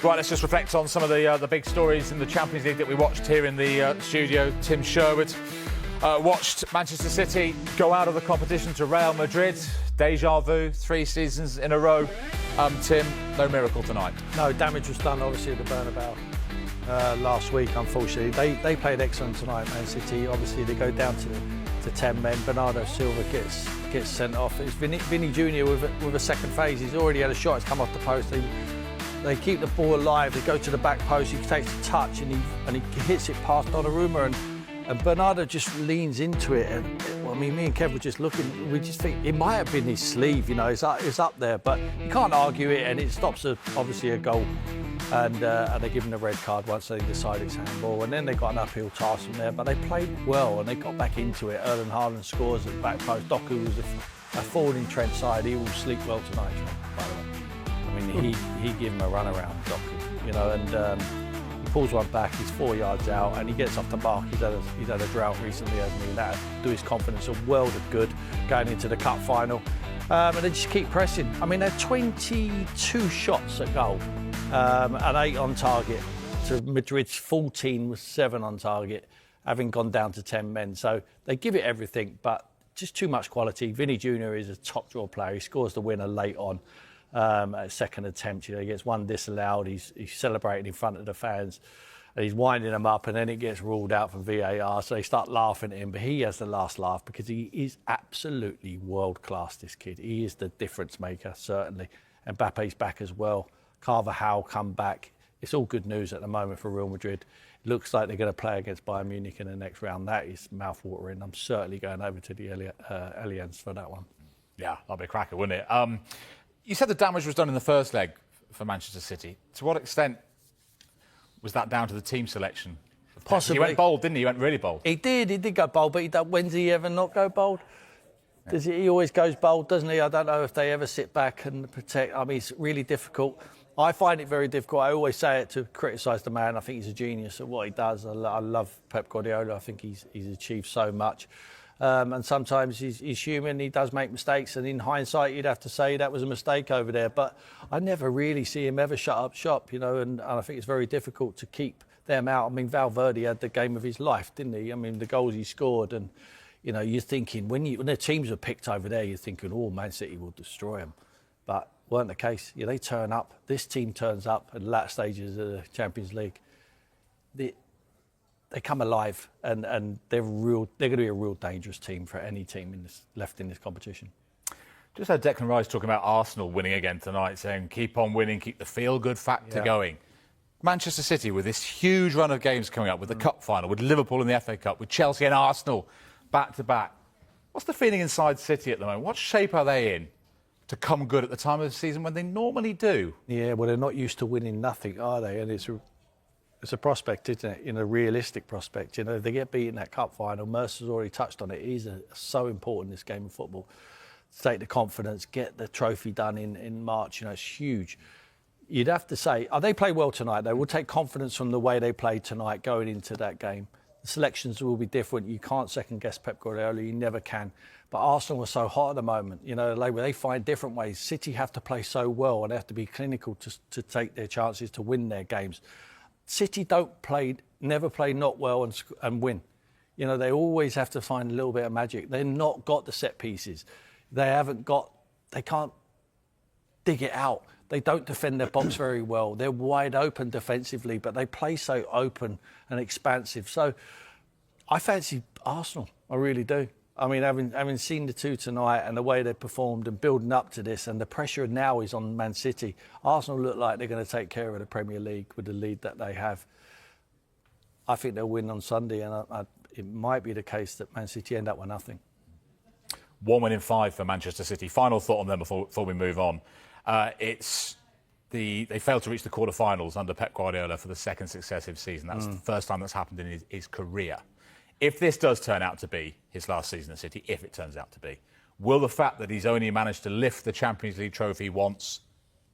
Right, let's just reflect on some of the big stories in the Champions League that we watched here in the studio. Tim Sherwood watched Manchester City go out of the competition to Real Madrid. Deja vu, 3 seasons in a row. Tim, no miracle tonight. No, damage was done obviously at the Bernabeu last week, unfortunately. They played excellent tonight, Man City. Obviously they go down to 10 men. Bernardo Silva gets sent off. It's Vinny Jr. with a second phase. He's already had a shot, it's come off the post. They keep the ball alive, they go to the back post, he takes a touch and he hits it past Donnarumma and Bernardo just leans into it. And well, I mean, me and Kev were just looking, we just think it might have been his sleeve, you know, it's up there, but you can't argue it, and it stops obviously a goal. And they give him a red card once they decide it's handball, and then they got an uphill task from there, but they played well and they got back into it. Erling Haaland scores at the back post. Doku was a forward in Trent's side. He will sleep well tonight, by the way. I mean, he gave him a run around, Doku, you know, and he pulls one back, he's 4 yards out, and he gets off the mark. He's had a drought recently, hasn't he? That do his confidence a world of good going into the cup final. And they just keep pressing. I mean, they're 22 shots at goal, and 8 on target, to Madrid's 14 with 7 on target, having gone down to 10 men. So they give it everything, but just too much quality. Vinny Jr. is a top draw player. He scores the winner late on. At second attempt, you know, he gets one disallowed. He's celebrating in front of the fans, and he's winding them up, and then it gets ruled out from VAR. So they start laughing at him, but he has the last laugh because he is absolutely world class. This kid, he is the difference maker, certainly. And Mbappe's back as well. Carvajal come back. It's all good news at the moment for Real Madrid. It looks like they're going to play against Bayern Munich in the next round. That is mouth-watering. I'm certainly going over to the Allianz for that one. Yeah, that'd be a cracker, wouldn't it? You said the damage was done in the first leg for Manchester City. To what extent was that down to the team selection? Possibly. He went bold, didn't he? He went really bold. He did go bold, but when does he ever not go bold? Yeah. He always goes bold, doesn't he? I don't know if they ever sit back and protect. I mean, it's really difficult. I find it very difficult. I always say it to criticise the man. I think he's a genius at what he does. I love Pep Guardiola. I think he's achieved so much. And sometimes he's human, he does make mistakes, and in hindsight you'd have to say that was a mistake over there, but I never really see him ever shut up shop, you know, and I think it's very difficult to keep them out. I mean, Valverde had the game of his life, didn't he? I mean, the goals he scored, and you know, you're thinking when the teams are picked over there, you're thinking, oh, Man City will destroy them, but weren't the case. Yeah, they turn up, this team turns up at the last stages of the Champions League. They come alive, and they're going to be a real dangerous team for any team left in this competition. Just had Declan Rice talking about Arsenal winning again tonight, saying keep on winning, keep the feel-good factor going. Manchester City with this huge run of games coming up, with the cup final, with Liverpool in the FA Cup, with Chelsea and Arsenal back-to-back. What's the feeling inside City at the moment? What shape are they in to come good at the time of the season when they normally do? Yeah, well, they're not used to winning nothing, are they? And it's a prospect, isn't it? In a realistic prospect, you know, if they get beaten in that cup final, Mercer's already touched on it. It is so important, this game of football, to take the confidence, get the trophy done in March. You know, it's huge. You'd have to say, they play well tonight. They will take confidence from the way they played tonight going into that game. The selections will be different. You can't second guess Pep Guardiola. You never can. But Arsenal are so hot at the moment. You know, they find different ways. City have to play so well, and they have to be clinical to take their chances to win their games. City never play not well and win. You know, they always have to find a little bit of magic. They've not got the set pieces. They can't dig it out. They don't defend their box very well. They're wide open defensively, but they play so open and expansive. So I fancy Arsenal, I really do. I mean, having seen the two tonight and the way they performed and building up to this, and the pressure now is on Man City, Arsenal look like they're going to take care of the Premier League with the lead that they have. I think they'll win on Sunday, and it might be the case that Man City end up with nothing. 1 win in 5 for Manchester City. Final thought on them before we move on. They failed to reach the quarterfinals under Pep Guardiola for the second successive season. That's the first time that's happened in his career. If this does turn out to be his last season at City, if it turns out to be, will the fact that he's only managed to lift the Champions League trophy once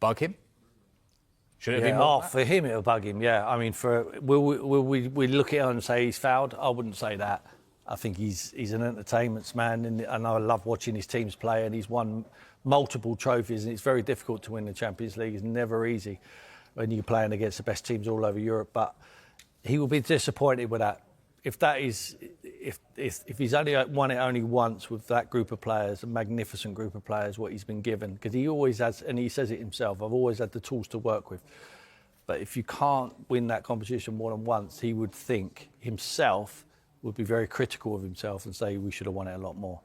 bug him? Should it be more? For him, it'll bug him, yeah. I mean, will we look at it and say he's fouled? I wouldn't say that. I think he's an entertainment man, and I love watching his teams play, and he's won multiple trophies, and it's very difficult to win the Champions League. It's never easy. when you're playing against the best teams all over Europe. But he will be disappointed with that. If he's only won it only once with that group of players, a magnificent group of players, what he's been given, because he always has, and he says it himself, I've always had the tools to work with. But if you can't win that competition more than once, he would think himself would be very critical of himself and say we should have won it a lot more.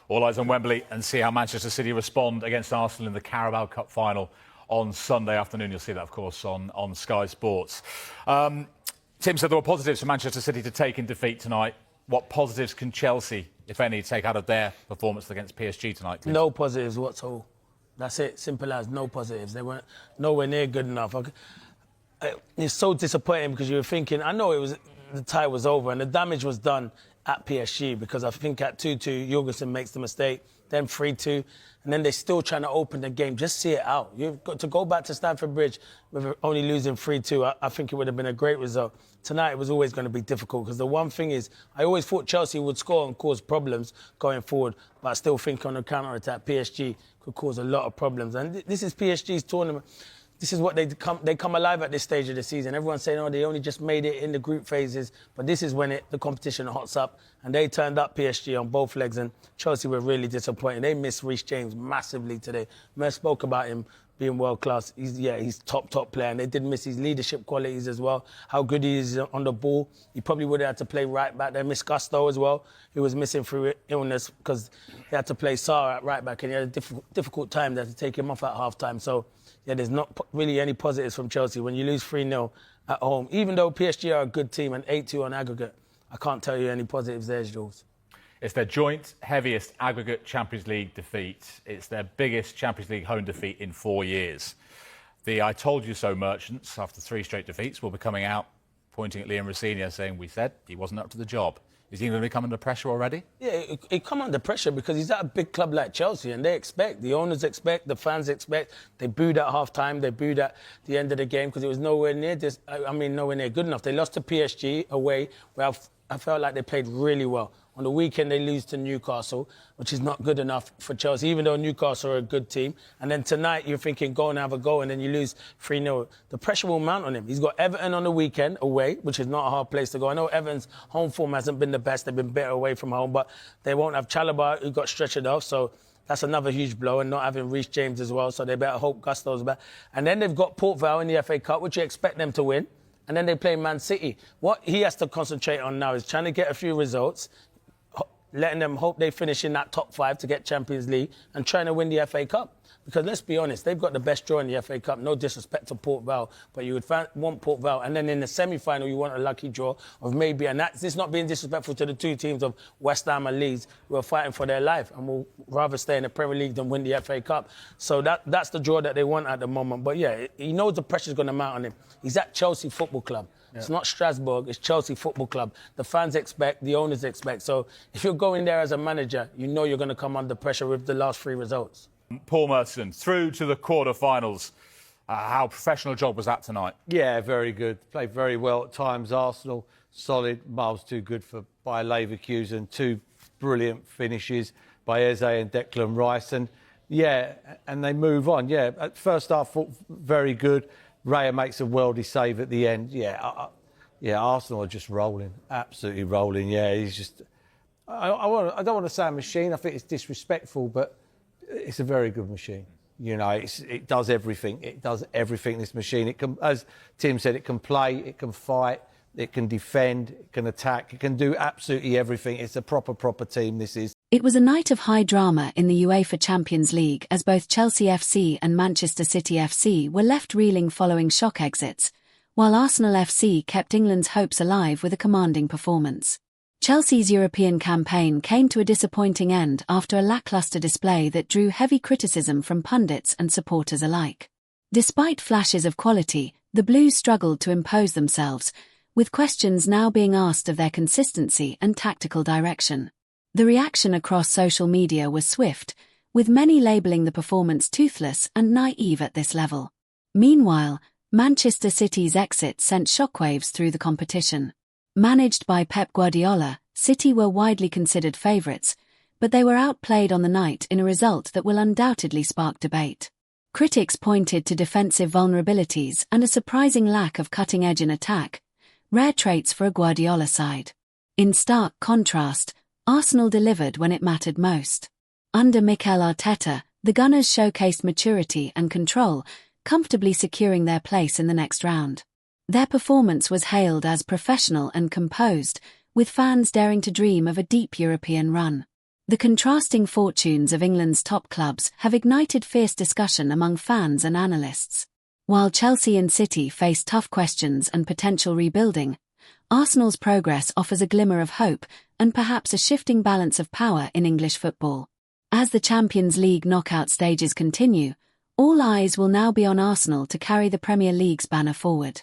All eyes on Wembley and see how Manchester City respond against Arsenal in the Carabao Cup final on Sunday afternoon. You'll see that, of course, on Sky Sports. Tim said there were positives for Manchester City to take in defeat tonight. What positives can Chelsea, if any, take out of their performance against PSG tonight, Clint? No positives whatsoever. That's it. Simple as no positives. They weren't nowhere near good enough. It's so disappointing because you were thinking, I know the tie was over and the damage was done at PSG because I think at 2-2, Jorgensen makes the mistake, then 3-2, and then they're still trying to open the game. Just see it out. You've got to go back to Stamford Bridge with only losing 3-2. I think it would have been a great result. Tonight it was always going to be difficult because the one thing is, I always thought Chelsea would score and cause problems going forward, but I still think on the counter-attack, PSG could cause a lot of problems. And this is PSG's tournament. This is what they come alive at this stage of the season. Everyone's saying, oh, they only just made it in the group phases. But this is when the competition hots up. And they turned up PSG on both legs. And Chelsea were really disappointed. They missed Reece James massively today. Mer spoke about him being world-class. He's top player. And they did miss his leadership qualities as well. How good he is on the ball. He probably would have had to play right back. They missed Gusto as well. He was missing through illness because he had to play Sarr at right back. And he had a difficult time. They had to take him off at half-time. So, yeah, there's not really any positives from Chelsea. When you lose 3-0 at home, even though PSG are a good team and 8-2 on aggregate, I can't tell you any positives there, Jules. It's their joint heaviest aggregate Champions League defeat. It's their biggest Champions League home defeat in 4 years. The I told you so merchants, after 3 straight defeats, will be coming out, pointing at Liam Rosenior, saying, we said he wasn't up to the job. Is he going to become under pressure already? Yeah, he come under pressure because he's at a big club like Chelsea and they expect, the owners expect, the fans expect. They booed at half-time, they booed at the end of the game because it was nowhere near nowhere near good enough. They lost to PSG away, where I felt like they played really well. On the weekend, they lose to Newcastle, which is not good enough for Chelsea, even though Newcastle are a good team. And then tonight, you're thinking, go and have a go, and then you lose 3-0. The pressure will mount on him. He's got Everton on the weekend away, which is not a hard place to go. I know Everton's home form hasn't been the best. They've been better away from home, but they won't have Chalobah, who got stretchered off, so that's another huge blow, and not having Reece James as well, so they better hope Gusto's back. And then they've got Port Vale in the FA Cup, which you expect them to win. And then they play Man City. What he has to concentrate on now is trying to get a few results, letting them hope they finish in that top 5 to get Champions League and trying to win the FA Cup. Because let's be honest, they've got the best draw in the FA Cup. No disrespect to Port Vale, but you would want Port Vale. And then in the semi-final, you want a lucky draw of maybe, and that's not being disrespectful to the 2 teams of West Ham and Leeds who are fighting for their life and will rather stay in the Premier League than win the FA Cup. So that's the draw that they want at the moment. But yeah, he knows the pressure's going to mount on him. He's at Chelsea Football Club. Yeah. It's not Strasbourg, it's Chelsea Football Club. The fans expect, the owners expect. So if you're going there as a manager, you know you're going to come under pressure with the last 3 results. Paul Merson, through to the quarter-finals. How professional job was that tonight? Yeah, very good. Played very well at times. Arsenal, solid. Miles too good for by Leverkusen. 2 brilliant finishes by Eze and Declan Rice. And, yeah, and they move on. Yeah, at first half, very good. Raya makes a worldly save at the end. Yeah, Arsenal are just rolling. Absolutely rolling. Yeah, he's just... I don't want to say a machine. I think it's disrespectful, but it's a very good machine. You know, it does everything. It does everything, this machine. It can, as Tim said, it can play, it can fight, it can defend, it can attack, it can do absolutely everything. It's a proper team, this is. It was a night of high drama in the UEFA Champions League as both Chelsea FC and Manchester City FC were left reeling following shock exits, while Arsenal FC kept England's hopes alive with a commanding performance. Chelsea's European campaign came to a disappointing end after a lacklustre display that drew heavy criticism from pundits and supporters alike. Despite flashes of quality, the Blues struggled to impose themselves, with questions now being asked of their consistency and tactical direction. The reaction across social media was swift, with many labelling the performance toothless and naive at this level. Meanwhile, Manchester City's exit sent shockwaves through the competition. Managed by Pep Guardiola, City were widely considered favourites, but they were outplayed on the night in a result that will undoubtedly spark debate. Critics pointed to defensive vulnerabilities and a surprising lack of cutting edge in attack, rare traits for a Guardiola side. In stark contrast, Arsenal delivered when it mattered most. Under Mikel Arteta, the Gunners showcased maturity and control, comfortably securing their place in the next round. Their performance was hailed as professional and composed, with fans daring to dream of a deep European run. The contrasting fortunes of England's top clubs have ignited fierce discussion among fans and analysts. While Chelsea and City face tough questions and potential rebuilding, Arsenal's progress offers a glimmer of hope and perhaps a shifting balance of power in English football. As the Champions League knockout stages continue, all eyes will now be on Arsenal to carry the Premier League's banner forward.